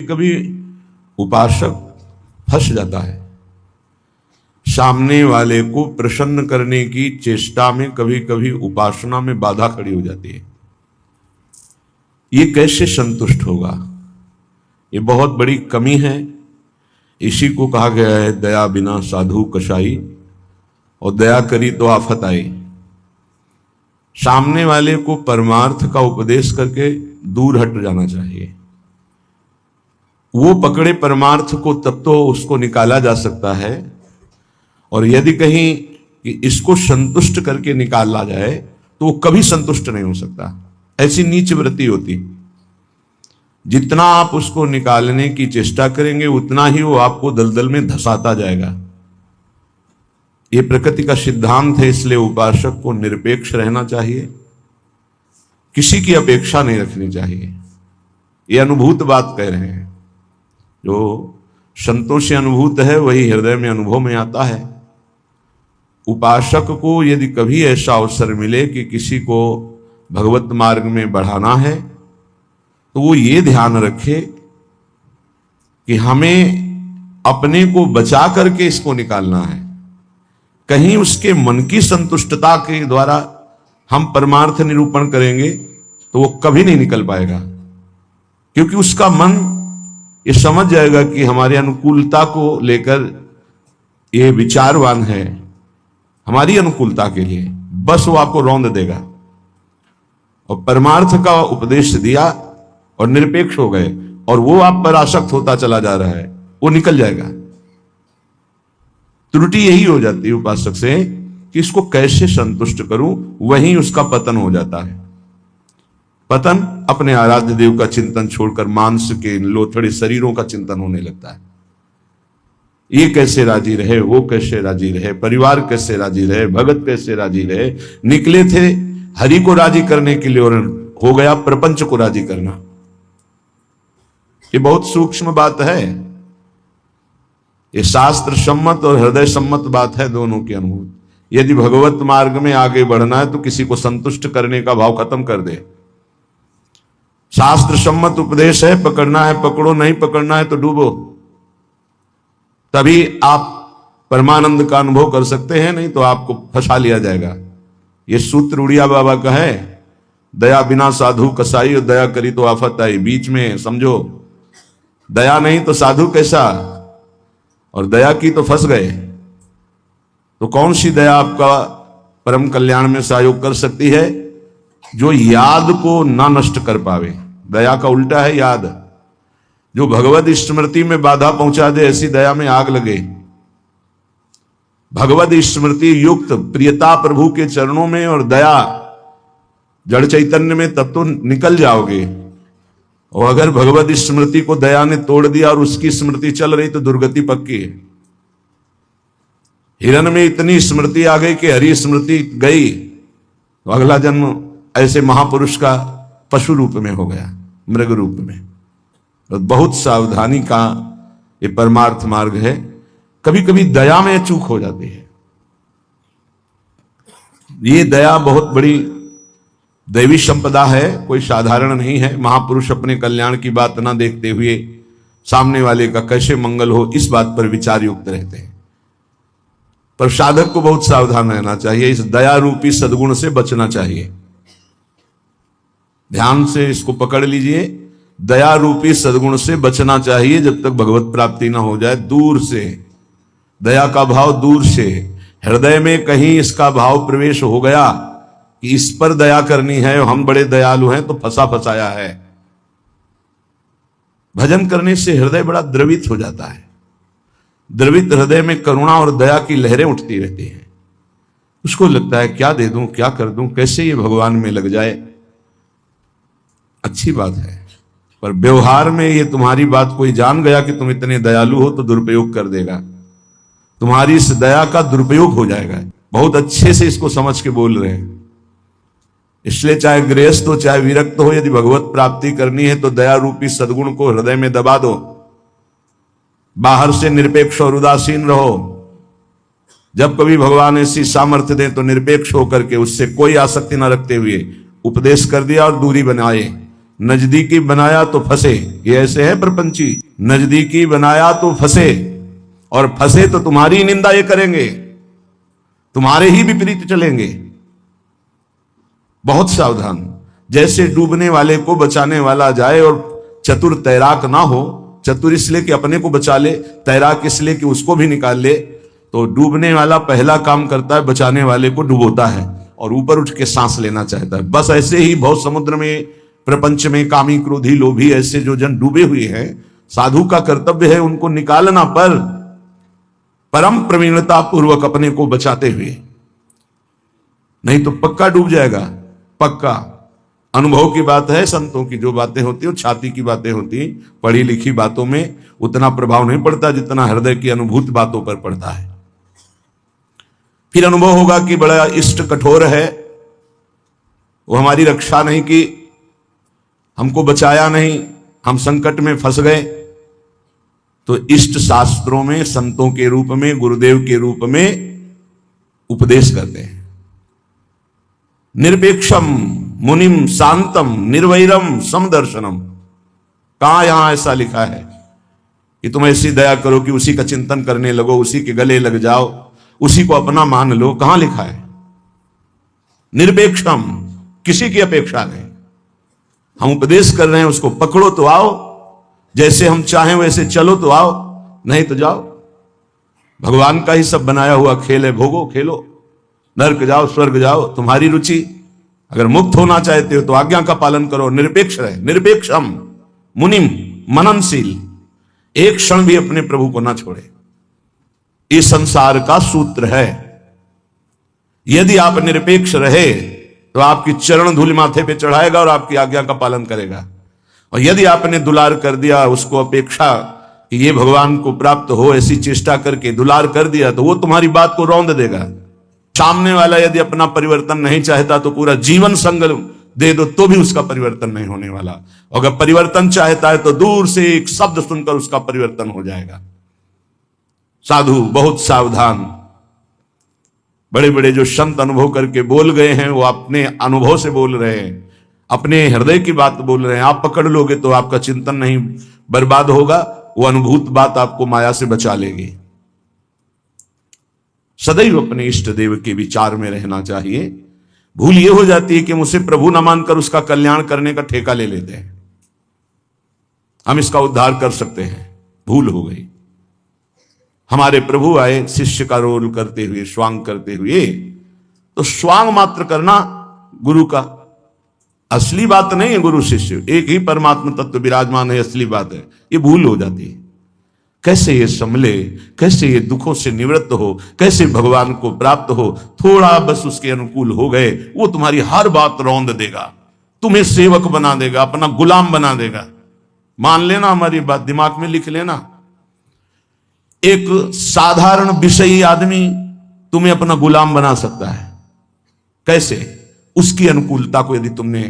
कभी उपासक फंस जाता है। सामने वाले को प्रसन्न करने की चेष्टा में कभी कभी उपासना में बाधा खड़ी हो जाती है। ये कैसे संतुष्ट होगा? ये बहुत बड़ी कमी है। इसी को कहा गया है दया बिना साधु कसाई, और दया करी तो आफत आई। सामने वाले को परमार्थ का उपदेश करके दूर हट जाना चाहिए। वो पकड़े परमार्थ को तब तो उसको निकाला जा सकता है, और यदि कहीं कि इसको संतुष्ट करके निकाला जाए तो वो कभी संतुष्ट नहीं हो सकता। ऐसी नीच वृत्ति होती। जितना आप उसको निकालने की चेष्टा करेंगे उतना ही वो आपको दलदल में धंसाता जाएगा। ये प्रकृति का सिद्धांत है। इसलिए उपासक को निरपेक्ष रहना चाहिए, किसी की अपेक्षा नहीं रखनी चाहिए। ये अनुभूत बात कह रहे हैं। जो संतों से अनुभूत है वही हृदय में अनुभव में आता है। उपासक को यदि कभी ऐसा अवसर मिले कि किसी को भगवत मार्ग में बढ़ाना है तो वो ये ध्यान रखे कि हमें अपने को बचा करके इसको निकालना है। कहीं उसके मन की संतुष्टता के द्वारा हम परमार्थ निरूपण करेंगे तो वो कभी नहीं निकल पाएगा, क्योंकि उसका मन ये समझ जाएगा कि हमारे अनुकूलता को लेकर ये विचारवान है, हमारी अनुकूलता के लिए, बस वो आपको रौंद देगा। और परमार्थ का उपदेश दिया और निरपेक्ष हो गए और वो आप पर आसक्त होता चला जा रहा है, वो निकल जाएगा। त्रुटि यही हो जाती है उपासक से कि इसको कैसे संतुष्ट करूं, वहीं उसका पतन हो जाता है। पतन अपने आराध्य देव का चिंतन छोड़कर मांस के लोथड़े शरीरों का चिंतन होने लगता है। ये कैसे राजी रहे, वो कैसे राजी रहे, परिवार कैसे राजी रहे, भगत कैसे राजी रहे। निकले थे हरि को राजी करने के लिए और हो गया प्रपंच को राजी करना। ये बहुत सूक्ष्म बात है। ये शास्त्र सम्मत और हृदय सम्मत बात है, दोनों की अनुभूति। यदि भगवत मार्ग में आगे बढ़ना है तो किसी को संतुष्ट करने का भाव खत्म कर दे। शास्त्र सम्मत उपदेश है, पकड़ना है पकड़ो, नहीं पकड़ना है तो डूबो। तभी आप परमानंद का अनुभव कर सकते हैं, नहीं तो आपको फंसा लिया जाएगा। ये सूत्र उड़िया बाबा का है, दया बिना साधु कसाई और दया करी तो आफत आई। बीच में समझो, दया नहीं तो साधु कैसा, और दया की तो फंस गए। तो कौन सी दया आपका परम कल्याण में सहयोग कर सकती है? जो याद को ना नष्ट कर पावे। दया का उल्टा है याद। जो भगवत स्मृति में बाधा पहुंचा दे, ऐसी दया में आग लगे। भगवत स्मृति युक्त प्रियता प्रभु के चरणों में और दया जड़ चैतन्य में, तब तो निकल जाओगे। और अगर भगवत स्मृति को दया ने तोड़ दिया और उसकी स्मृति चल रही तो दुर्गति पक्की है। हिरण में इतनी स्मृति आ गई कि हरि स्मृति गई तो अगला जन्म ऐसे महापुरुष का पशु रूप में हो गया, मृग रूप में। तो बहुत सावधानी का ये परमार्थ मार्ग है। कभी कभी दया में चूक हो जाती है। ये दया बहुत बड़ी दैवी संपदा है, कोई साधारण नहीं है। महापुरुष अपने कल्याण की बात ना देखते हुए सामने वाले का कैसे मंगल हो, इस बात पर विचार युक्त रहते हैं। पर साधक को बहुत सावधान रहना चाहिए। इस दया रूपी सद्गुण से बचना चाहिए। ध्यान से इसको पकड़ लीजिए। दया रूपी सद्गुण से बचना चाहिए जब तक भगवत प्राप्ति ना हो जाए। दूर से दया का भाव, दूर से हृदय में कहीं इसका भाव प्रवेश हो गया कि इस पर दया करनी है, हम बड़े दयालु हैं, तो फंसा फंसाया है। भजन करने से हृदय बड़ा द्रवित हो जाता है। द्रवित हृदय में करुणा और दया की लहरें उठती रहती हैं। उसको लगता है क्या दे दूं, क्या कर दूं, कैसे ये भगवान में लग जाए। अच्छी बात है, पर व्यवहार में ये तुम्हारी बात कोई जान गया कि तुम इतने दयालु हो तो दुरुपयोग कर देगा। तुम्हारी इस दया का दुरुपयोग हो जाएगा। बहुत अच्छे से इसको समझ के बोल रहे हैं। इसलिए चाहे गृहस्थ हो चाहे विरक्त हो, यदि भगवत प्राप्ति करनी है तो दया रूपी सद्गुण को हृदय में दबा दो। बाहर से निरपेक्ष और उदासीन रहो। जब कभी भगवान ऐसी सामर्थ्य दे तो निरपेक्ष होकर के उससे कोई आसक्ति न रखते हुए उपदेश कर दिया और दूरी बनाए, नजदीकी बनाया तो फंसे, ये ऐसे है प्रपंची, नजदीकी बनाया तो फंसे, और फंसे तो तुम्हारी निंदा ये करेंगे, तुम्हारे ही विपरीत चलेंगे। बहुत सावधान। जैसे डूबने वाले को बचाने वाला जाए और चतुर तैराक ना हो, चतुर इसलिए कि अपने को बचा ले, तैराक इसलिए कि उसको भी निकाल ले, तो डूबने वाला पहला काम करता है बचाने वाले को डुबोता है और ऊपर उठ के सांस लेना चाहता है। बस ऐसे ही बहुत समुद्र में, प्रपंच में कामी क्रोधी लोभी ऐसे जो जन डूबे हुए हैं, साधु का कर्तव्य है उनको निकालना, पर परम प्रवीणता पूर्वक अपने को बचाते हुए, नहीं तो पक्का डूब जाएगा। पक्का अनुभव की बात है। संतों की जो बातें होती है छाती की बातें होती, पढ़ी लिखी बातों में उतना प्रभाव नहीं पड़ता जितना हृदय की अनुभूत बातों पर पड़ता है। फिर अनुभव होगा कि बड़ा इष्ट कठोर है, वो हमारी रक्षा नहीं की, हमको बचाया नहीं, हम संकट में फंस गए। तो इष्ट शास्त्रों में संतों के रूप में, गुरुदेव के रूप में उपदेश करते हैं। निरपेक्षम मुनिम शांतम निर्वैरम समदर्शनम। कहां यहां ऐसा लिखा है कि तुम ऐसी दया करो कि उसी का चिंतन करने लगो, उसी के गले लग जाओ, उसी को अपना मान लो? कहां लिखा है? निरपेक्षम, किसी की अपेक्षा नहीं। हम उपदेश कर रहे हैं, उसको पकड़ो तो आओ, जैसे हम चाहें वैसे चलो तो आओ, नहीं तो जाओ। भगवान का ही सब बनाया हुआ खेल है, भोगो खेलो, नरक जाओ स्वर्ग जाओ, तुम्हारी रुचि। अगर मुक्त होना चाहते हो तो आज्ञा का पालन करो, निरपेक्ष रहे। निरपेक्षम मुनिम, मननशील, एक क्षण भी अपने प्रभु को ना छोड़े। इस संसार का सूत्र है। यदि आप निरपेक्ष रहे तो आपकी चरण धूल माथे पे चढ़ाएगा और आपकी आज्ञा का पालन करेगा। और यदि आपने दुलार कर दिया, उसको अपेक्षा कि ये भगवान को प्राप्त हो, ऐसी चेष्टा करके दुलार कर दिया, तो वो तुम्हारी बात को रौंद देगा। सामने वाला यदि अपना परिवर्तन नहीं चाहता तो पूरा जीवन संग दे दो तो भी उसका परिवर्तन नहीं होने वाला। अगर परिवर्तन चाहता है तो दूर से एक शब्द सुनकर उसका परिवर्तन हो जाएगा। साधु बहुत सावधान। बड़े बड़े जो संत अनुभव करके बोल गए हैं, वो अपने अनुभव से बोल रहे हैं, अपने हृदय की बात बोल रहे हैं। आप पकड़ लोगे तो आपका चिंतन नहीं बर्बाद होगा, वो अनुभूत बात आपको माया से बचा लेगी। सदैव अपने इष्ट देव के विचार में रहना चाहिए। भूल ये हो जाती है कि मुझसे प्रभु न मानकर उसका कल्याण करने का ठेका ले लेते हैं, हम इसका उद्धार कर सकते हैं। भूल हो गई। हमारे प्रभु आए शिष्य का रोल करते हुए, स्वांग करते हुए, तो स्वांग मात्र करना गुरु का असली बात नहीं है। गुरु शिष्य एक ही परमात्मा तत्व विराजमान है, असली बात है। ये भूल हो जाती है। कैसे ये संभले, कैसे ये दुखों से निवृत्त हो, कैसे भगवान को प्राप्त हो। थोड़ा बस उसके अनुकूल हो गए, वो तुम्हारी हर बात रौंद देगा, तुम्हें सेवक बना देगा, अपना गुलाम बना देगा। मान लेना, हमारी बात दिमाग में लिख लेना। एक साधारण विषयी आदमी तुम्हें अपना गुलाम बना सकता है। कैसे? उसकी अनुकूलता को यदि तुमने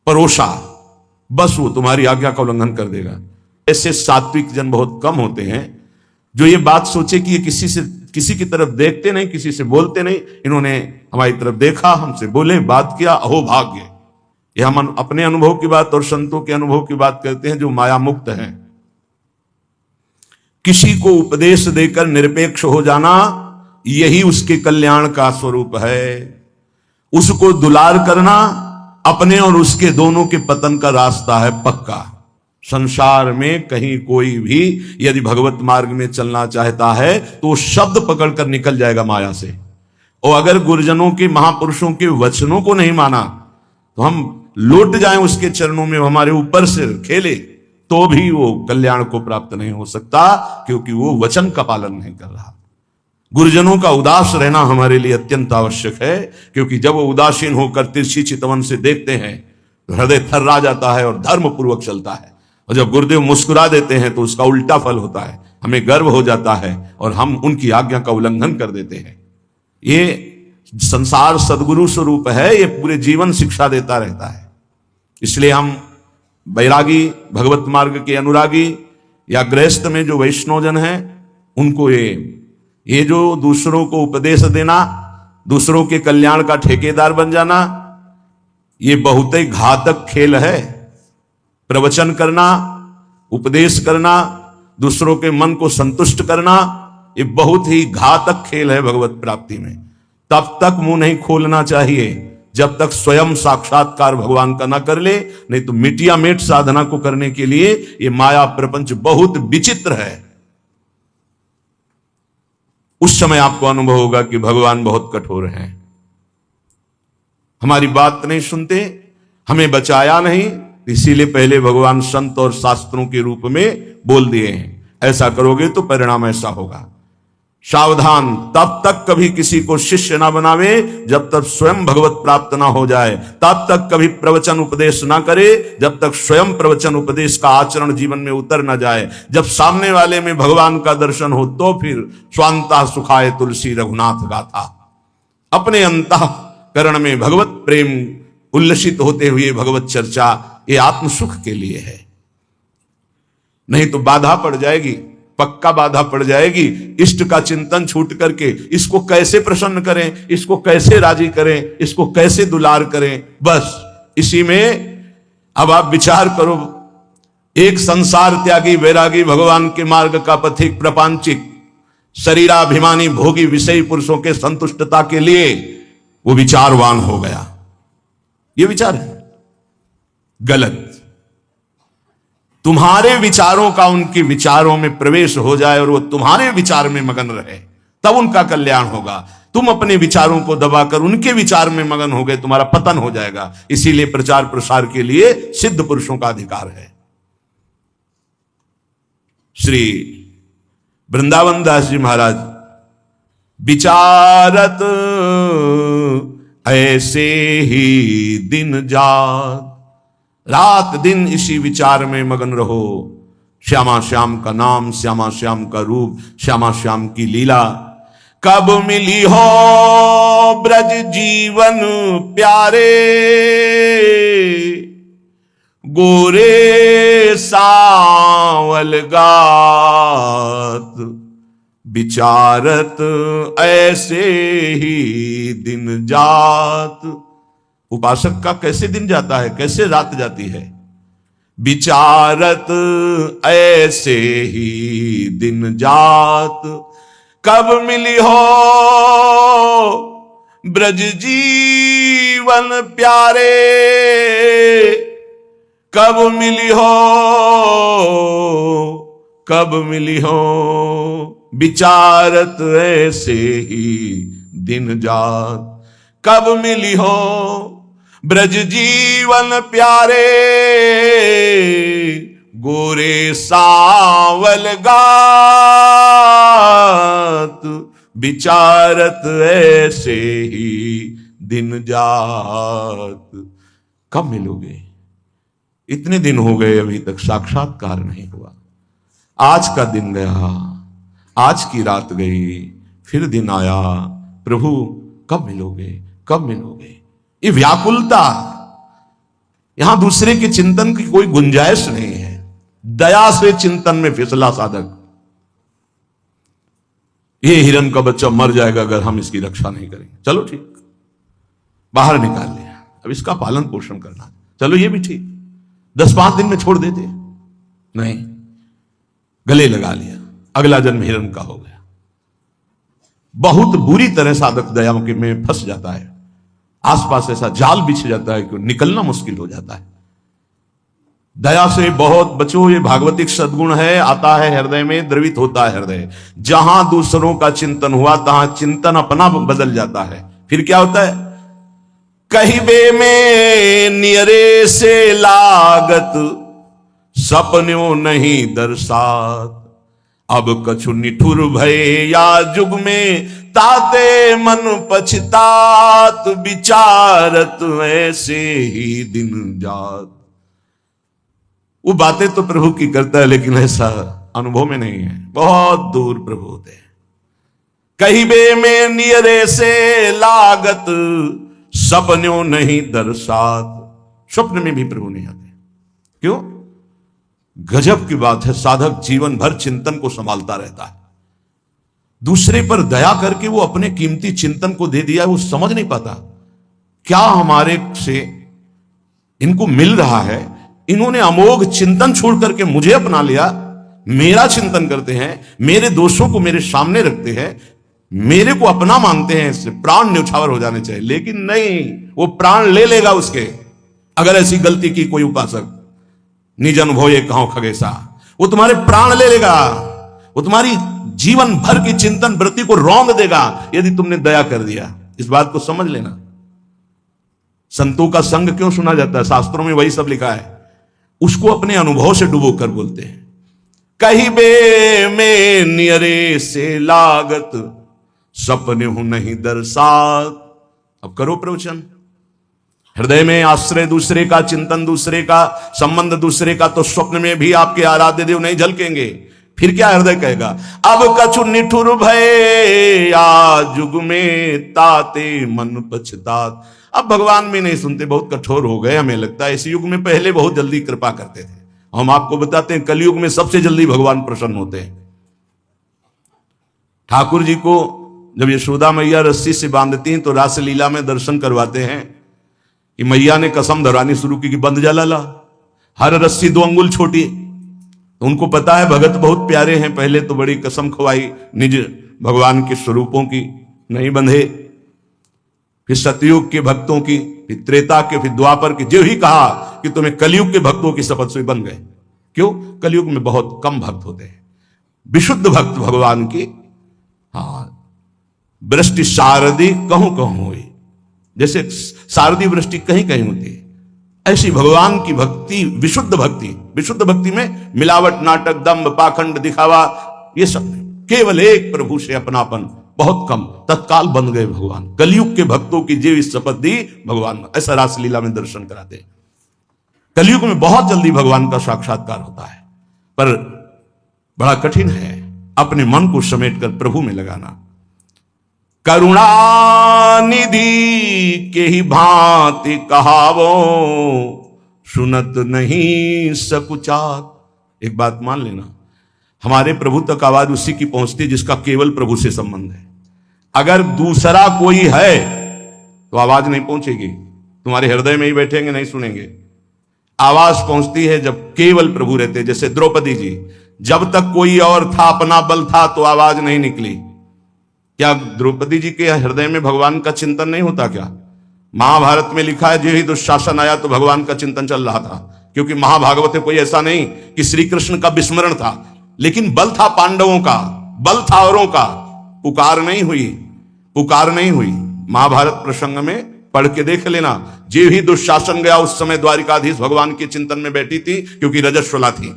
परोसा, बस वो तुम्हारी आज्ञा का उल्लंघन कर देगा। ऐसे सात्विक जन बहुत कम होते हैं जो ये बात सोचे कि ये किसी की तरफ देखते नहीं, किसी से बोलते नहीं। इन्होंने हमारी तरफ देखा, हमसे बोले, बात किया, अहो भाग्य। ये हम अपने अनुभव की बात और संतों के अनुभव की बात करते हैं जो माया मुक्त हैं। किसी को उपदेश देकर निरपेक्ष हो जाना, यही उसके कल्याण का स्वरूप है। उसको दुलार करना अपने और उसके दोनों के पतन का रास्ता है पक्का। संसार में कहीं कोई भी यदि भगवत मार्ग में चलना चाहता है तो शब्द पकड़कर निकल जाएगा माया से। और अगर गुरुजनों के, महापुरुषों के वचनों को नहीं माना तो हम लौट जाएं उसके चरणों में, हमारे ऊपर से खेले, तो भी वो कल्याण को प्राप्त नहीं हो सकता, क्योंकि वो वचन का पालन नहीं कर रहा। गुरुजनों का उदास रहना हमारे लिए अत्यंत आवश्यक है, क्योंकि जब वो उदासीन होकर तिरछी चितवन से देखते हैं तो हृदय थर्रा जाता है और धर्म पूर्वक चलता है। और जब गुरुदेव मुस्कुरा देते हैं तो उसका उल्टा फल होता है, हमें गर्व हो जाता है और हम उनकी आज्ञा का उल्लंघन कर देते हैं। ये संसार सदगुरु स्वरूप है, ये पूरे जीवन शिक्षा देता रहता है। इसलिए हम बैरागी, भगवत मार्ग के अनुरागी या गृहस्थ में जो वैष्णवजन हैं, उनको ये जो दूसरों को उपदेश देना, दूसरों के कल्याण का ठेकेदार बन जाना, ये बहुत ही घातक खेल है। प्रवचन करना, उपदेश करना, दूसरों के मन को संतुष्ट करना, ये बहुत ही घातक खेल है भगवत प्राप्ति में। तब तक मुंह नहीं खोलना चाहिए जब तक स्वयं साक्षात्कार भगवान का ना कर ले, नहीं तो मिटिया मेट साधना को करने के लिए ये माया प्रपंच बहुत विचित्र है। उस समय आपको अनुभव होगा कि भगवान बहुत कठोर हैं, हमारी बात नहीं सुनते, हमें बचाया नहीं, इसीलिए पहले भगवान संत और शास्त्रों के रूप में बोल दिए हैं, ऐसा करोगे तो परिणाम ऐसा होगा। सावधान, तब तक कभी किसी को शिष्य ना बनावे जब तक स्वयं भगवत प्राप्त ना हो जाए, तब तक कभी प्रवचन उपदेश ना करे जब तक स्वयं प्रवचन उपदेश का आचरण जीवन में उतर ना जाए। जब सामने वाले में भगवान का दर्शन हो तो फिर स्वांता सुखाए तुलसी रघुनाथ गाथा। अपने अंतःकरण में भगवत प्रेम उल्लसित होते हुए भगवत चर्चा, ये आत्म सुख के लिए है, नहीं तो बाधा पड़ जाएगी, पक्का बाधा पड़ जाएगी। इष्ट का चिंतन छूट करके इसको कैसे प्रसन्न करें, इसको कैसे राजी करें, इसको कैसे दुलार करें, बस इसी में अब आप विचार करो। एक संसार त्यागी वैरागी भगवान के मार्ग का पथिक प्रपंचिक शरीराभिमानी भोगी विषयी पुरुषों के संतुष्टता के लिए वो विचारवान हो गया। ये विचार है गलत। तुम्हारे विचारों का उनके विचारों में प्रवेश हो जाए और वो तुम्हारे विचार में मगन रहे, तब उनका कल्याण होगा। तुम अपने विचारों को दबाकर उनके विचार में मगन हो गए, तुम्हारा पतन हो जाएगा। इसीलिए प्रचार प्रसार के लिए सिद्ध पुरुषों का अधिकार है। श्री वृंदावन दास जी महाराज विचारत ऐसे ही दिन जात, रात दिन इसी विचार में मगन रहो। श्यामा श्याम का नाम, श्यामा श्याम का रूप, श्यामा श्याम की लीला। कब मिली हो ब्रज जीवन प्यारे, गोरे सावल गात, विचारत ऐसे ही दिन जात। उपासक का कैसे दिन जाता है, कैसे रात जाती है? विचारत ऐसे ही दिन जात, कब मिली हो ब्रज जीवन प्यारे, कब मिली हो, कब मिली हो, विचारत ऐसे ही दिन जात। कब मिली हो ब्रज जीवन प्यारे, गोरे सावल गात, विचारत ऐसे ही दिन जात। कब मिलोगे? इतने दिन हो गए अभी तक साक्षात्कार नहीं हुआ। आज का दिन गया, आज की रात गई, फिर दिन आया, प्रभु कब मिलोगे, कब मिलोगे? ये व्याकुलता, यहां दूसरे के चिंतन की कोई गुंजाइश नहीं है। दया से चिंतन में फिसला साधक, ये हिरण का बच्चा मर जाएगा अगर हम इसकी रक्षा नहीं करेंगे, चलो ठीक, बाहर निकाल लिया, अब इसका पालन पोषण करना, चलो ये भी ठीक, 10-5 दिन में छोड़ देते, नहीं, गले लगा लिया, अगला जन्म हिरण का हो गया। बहुत बुरी तरह साधक दया में फंस जाता है, आसपास ऐसा जाल बिछ जाता है कि निकलना मुश्किल हो जाता है। दया से बहुत बचो, ये भागवतिक सद्गुण है, आता है हृदय में, द्रवित होता है हृदय। जहां दूसरों का चिंतन हुआ तहां चिंतन अपना बदल जाता है। फिर क्या होता है? कहिबे में नियरे से लागत, सपन्यों नहीं दर्शात, अब कछु निठुर भय या जुग में, ताते मन पछतात, विचारत ऐसे ही दिन जात। वो बातें तो प्रभु की करता है, लेकिन ऐसा अनुभव में नहीं है, बहुत दूर प्रभु होते हैं। कहिबे में नियरे से लागत, सपन्यों नहीं दर्शात, स्वप्न में भी प्रभु नहीं आते। क्यों? गजब की बात है, साधक जीवन भर चिंतन को संभालता रहता है, दूसरे पर दया करके वो अपने कीमती चिंतन को दे दिया, वो समझ नहीं पाता क्या हमारे से इनको मिल रहा है, इन्होंने अमोघ चिंतन छोड़ करके मुझे अपना लिया, मेरा चिंतन करते हैं, मेरे दोषों को मेरे सामने रखते हैं, मेरे को अपना मानते हैं, इससे प्राण न्यौछावर हो जाने चाहिए। लेकिन नहीं, वो प्राण ले लेगा उसके, अगर ऐसी गलती की कोई उपासक। निज अनुभव कहो खगेशा, वो तुम्हारे प्राण ले लेगा, वो तुम्हारी जीवन भर की चिंतन वृत्ति को रौंद देगा यदि तुमने दया कर दिया। इस बात को समझ लेना। संतों का संग क्यों सुना जाता है? शास्त्रों में वही सब लिखा है। उसको अपने अनुभव से डुबो कर बोलते हैं। कही बे में नियरे से लागत, सपने हूं नहीं दरसात। अब करो प्रवचन। हृदय में आश्रय दूसरे का, चिंतन दूसरे का, संबंध दूसरे का, तो स्वप्न में भी आपके आराध्य देव नहीं झलकेंगे। फिर क्या हृदय कहेगा? अब कछु निठुर भय आ जुग में ताते मन पछतात। अब भगवान भी नहीं सुनते, बहुत कठोर हो गए। हमें लगता है इस युग में, पहले बहुत जल्दी कृपा करते थे। हम आपको बताते हैं कलयुग में सबसे जल्दी भगवान प्रसन्न होते हैं। ठाकुर जी को जब यशोदा मैया रस्सी से बांधती हैं तो रासलीला में दर्शन करवाते हैं कि मैया ने कसम धरानी शुरू की कि बंद जा लाला, हर रस्सी 2 अंगुल छोटी। तो उनको पता है भगत बहुत प्यारे हैं, पहले तो बड़ी कसम खवाई निज भगवान के स्वरूपों की, नहीं बंधे। फिर सतयुग के भक्तों की, फिर त्रेता के, फिर द्वापर की, जो ही कहा कि तुम्हें कलयुग के भक्तों की शपथ से बन गए। क्यों? कलयुग में बहुत कम भक्त होते हैं, विशुद्ध भक्त भगवान की। हाँ, वृष्टि शारदी कहूं कहूं हुई, जैसे शारदी वृष्टि कहीं कहीं होती है, ऐसी भगवान की भक्ति, विशुद्ध भक्ति। विशुद्ध भक्ति में मिलावट, नाटक, दंभ, पाखंड, दिखावा, ये सब नहीं। केवल एक प्रभु से अपनापन, बहुत कम, तत्काल बन गए भगवान। कलयुग के भक्तों की जीव शपथ दी भगवान, ऐसा रासलीला में दर्शन कराते। कलयुग में बहुत जल्दी भगवान का साक्षात्कार होता है, पर बड़ा कठिन है अपने मन को समेटकर प्रभु में लगाना। करुणानिधि के ही भांति कहावो, सुनत नहीं सकुचात। एक बात मान लेना, हमारे प्रभु तक आवाज उसी की पहुंचती जिसका केवल प्रभु से संबंध है। अगर दूसरा कोई है तो आवाज नहीं पहुंचेगी, तुम्हारे हृदय में ही बैठेंगे, नहीं सुनेंगे। आवाज पहुंचती है जब केवल प्रभु रहते। जैसे द्रौपदी जी, जब तक कोई और था, अपना बल था, तो आवाज नहीं निकली। क्या द्रौपदी जी के हृदय में भगवान का चिंतन नहीं होता क्या? महाभारत में लिखा है, जो ही दुशासन आया तो भगवान का चिंतन चल रहा था, क्योंकि महाभागवत में कोई ऐसा नहीं कि श्री कृष्ण का विस्मरण था, लेकिन बल था पांडवों का, बल था औरों का। पुकार नहीं हुई, पुकार नहीं हुई। महाभारत प्रसंग में पढ़ के देख लेना। जो ही दुशासन गया उस समय द्वारिकाधीश भगवान के चिंतन में बैठी थी, क्योंकि रजस्वला थी।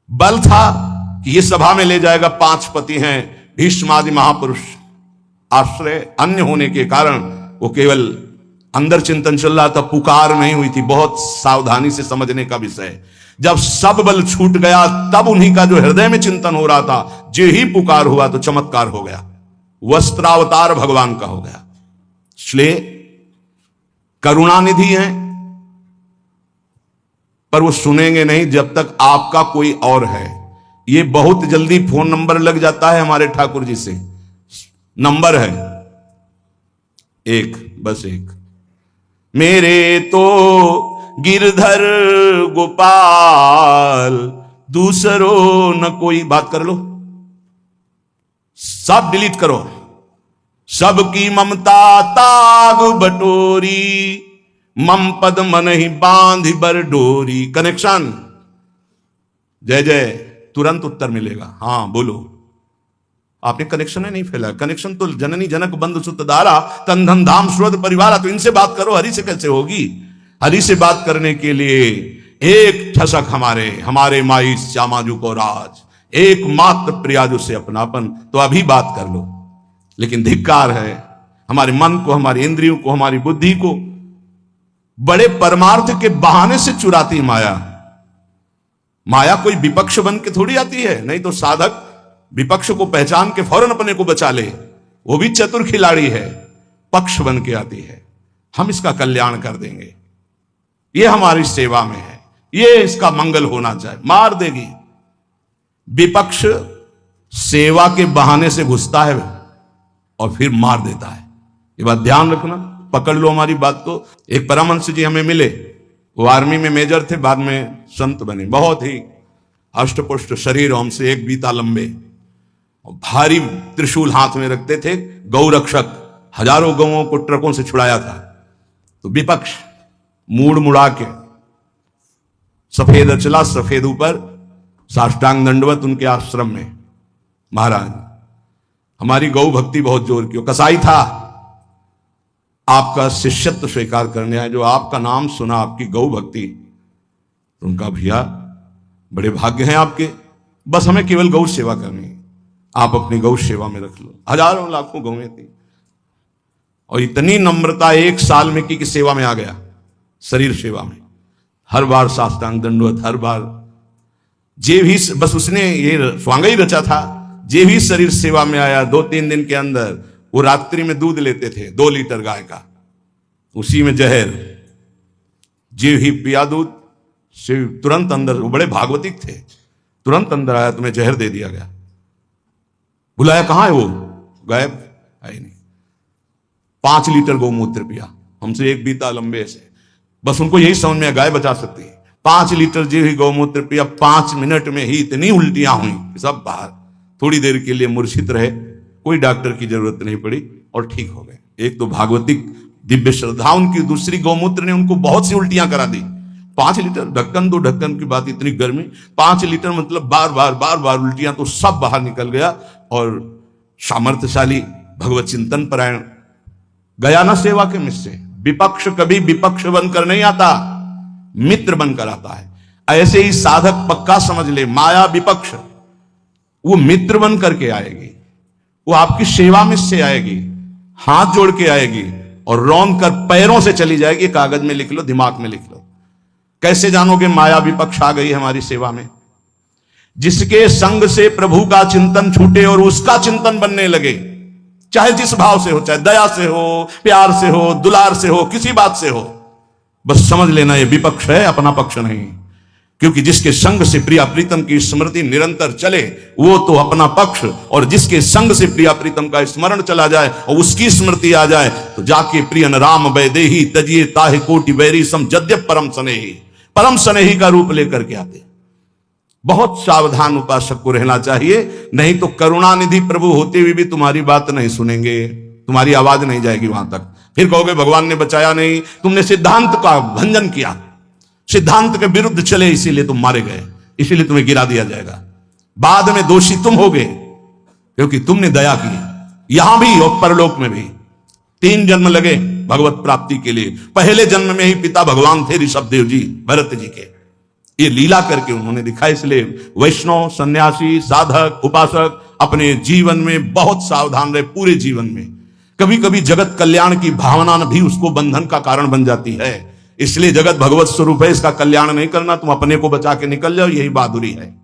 बल था कि ये सभा में ले जाएगा। 5 पति हैं, भीष्मादि महापुरुष, आश्रय अन्य होने के कारण वो केवल अंदर चिंतन चल रहा था, पुकार नहीं हुई थी। बहुत सावधानी से समझने का विषय। जब सब बल छूट गया तब उन्हीं का जो हृदय में चिंतन हो रहा था, जो ही पुकार हुआ तो चमत्कार हो गया, वस्त्रावतार भगवान का हो गया। इसलिए करुणानिधि हैं, पर वो सुनेंगे नहीं जब तक आपका कोई और है। ये बहुत जल्दी फोन नंबर लग जाता है हमारे ठाकुर जी से। नंबर है एक, बस एक। मेरे तो गिरधर गोपाल, दूसरों न कोई। बात कर लो, सब डिलीट करो। सबकी ममता ताग बटोरी, मम पद मन ही बांध बर डोरी। कनेक्शन, जय जय, तुरंत उत्तर मिलेगा। हाँ बोलो, आपने कनेक्शन ही नहीं फैला। कनेक्शन तो जननी जनक बंधु सुत दारा, तन धन धाम स्रोत परिवार। तो इनसे बात करो, हरि से कैसे होगी? हरि से बात करने के लिए एक ठसक हमारे माई श्यामाजू को राज, एकमात्र प्रियाजू से अपनापन। तो अभी बात कर लो। लेकिन धिक्कार है हमारे मन को, हमारी इंद्रियों को, हमारी बुद्धि को बड़े परमार्थ के बहाने से चुराती माया। माया कोई विपक्ष बन के थोड़ी आती है, नहीं तो साधक विपक्ष को पहचान के फौरन अपने को बचा ले, वो भी चतुर खिलाड़ी है, पक्ष बन के आती है। हम इसका कल्याण कर देंगे, ये हमारी सेवा में है, ये इसका मंगल होना चाहिए। मार देगी। विपक्ष सेवा के बहाने से घुसता है और फिर मार देता है। ये बात ध्यान रखना, पकड़ लो हमारी बात को। एक परमहंस जी हमें मिले, वो आर्मी में मेजर थे, बाद में संत बने। बहुत ही अष्टपुष्ट शरीर, हमसे एक बीता लंबे, भारी त्रिशूल हाथ में रखते थे, गौ रक्षक, हजारों गौओं को ट्रकों से छुड़ाया था। तो विपक्ष मूड़ मुड़ा के, सफेद अचला सफेद ऊपर, साष्टांग दंडवत उनके आश्रम में। महाराज हमारी गौ भक्ति बहुत जोर की, कसाई था, आपका शिष्यत्व स्वीकार करने आए, जो आपका नाम सुना, आपकी गौ भक्ति, तो उनका भैया बड़े भाग्य हैं आपके, बस हमें केवल गौ सेवा करनी है, आप अपनी गौ सेवा में रख लो। हजारों लाखों गौएं थी, और इतनी नम्रता, 1 साल में की सेवा में आ गया, शरीर सेवा में, हर बार साष्टांग दंडवत, हर बार जे भी, बस उसने ये स्वांग ही रचा था, जे भी शरीर सेवा में आया 2-3 दिन के अंदर, वो रात्रि में दूध लेते थे 2 लीटर गाय का, उसी में जहर, जे ही पिया दूध से तुरंत अंदर, वो बड़े भागवतिक थे, तुरंत अंदर आया, तुम्हें जहर दे दिया गया। बुलाया, कहां है वो, गायब, है नहीं। 5 लीटर गौमूत्र पिया, हमसे एक बीता लंबे से, बस उनको यही समझ में, गाय बचा सकती है। 5 लीटर जो ही गौमूत्र पिया, 5 मिनट में ही इतनी उल्टियां हुई, सब बाहर। थोड़ी देर के लिए मूर्छित रहे, कोई डॉक्टर की जरूरत नहीं पड़ी, और ठीक हो गए। एक तो भागवतिक दिव्य श्रद्धा उनकी, दूसरी गौमूत्र ने उनको बहुत सी उल्टियां करा दी। 5 लीटर, ढक्कन 2 ढक्कन की बात, इतनी गर्मी, 5 लीटर मतलब बार बार उल्टियां, तो सब बाहर निकल गया। और सामर्थ्यशाली भगवत चिंतन परायण गया ना सेवा के मिस्से। विपक्ष कभी विपक्ष बनकर नहीं आता, मित्र बनकर आता है। ऐसे ही साधक पक्का समझ ले, माया विपक्ष, वो मित्र बन करके आएगी, वो आपकी सेवा में से आएगी, हाथ जोड़ के आएगी, और रौन कर पैरों से चली जाएगी। कागज में लिख लो, दिमाग में लिख लो। कैसे जानोगे माया विपक्ष आ गई हमारी सेवा में? जिसके संग से प्रभु का चिंतन छूटे और उसका चिंतन बनने लगे, चाहे जिस भाव से हो, चाहे दया से हो, प्यार से हो, दुलार से हो, किसी बात से हो, बस समझ लेना ये विपक्ष है, अपना पक्ष नहीं। क्योंकि जिसके संग से प्रिया प्रीतम की स्मृति निरंतर चले, वो तो अपना पक्ष, और जिसके संग से प्रिया प्रीतम का स्मरण चला जाए और उसकी स्मृति आ जाए, तो जाके प्रियन राम वैदेही तजिए ताहे कोटि वैरी सम जद्यप परम स्नेही का रूप लेकर के आते। बहुत सावधान उपासक को रहना चाहिए, नहीं तो करुणानिधि प्रभु होते हुए भी तुम्हारी बात नहीं सुनेंगे, तुम्हारी आवाज नहीं जाएगी वहां तक। फिर कहोगे भगवान ने बचाया नहीं, तुमने सिद्धांत का भंजन किया, सिद्धांत के विरुद्ध चले, इसीलिए तुम मारे गए, इसीलिए तुम्हें गिरा दिया जाएगा। बाद में दोषी तुम होगे, क्योंकि तुमने दया की, यहां भी और परलोक में भी। 3 जन्म लगे भगवत प्राप्ति के लिए। पहले जन्म में ही पिता भगवान थे ऋषभदेव जी, भरत जी के। ये लीला करके उन्होंने दिखा। इसलिए वैष्णव, सन्यासी, साधक, उपासक अपने जीवन में बहुत सावधान रहे। पूरे जीवन में कभी कभी जगत कल्याण की भावना भी उसको बंधन का कारण बन जाती है। इसलिए जगत भगवत स्वरूप है, इसका कल्याण नहीं करना, तुम अपने को बचा के निकल जाओ, यही बहादुरी है।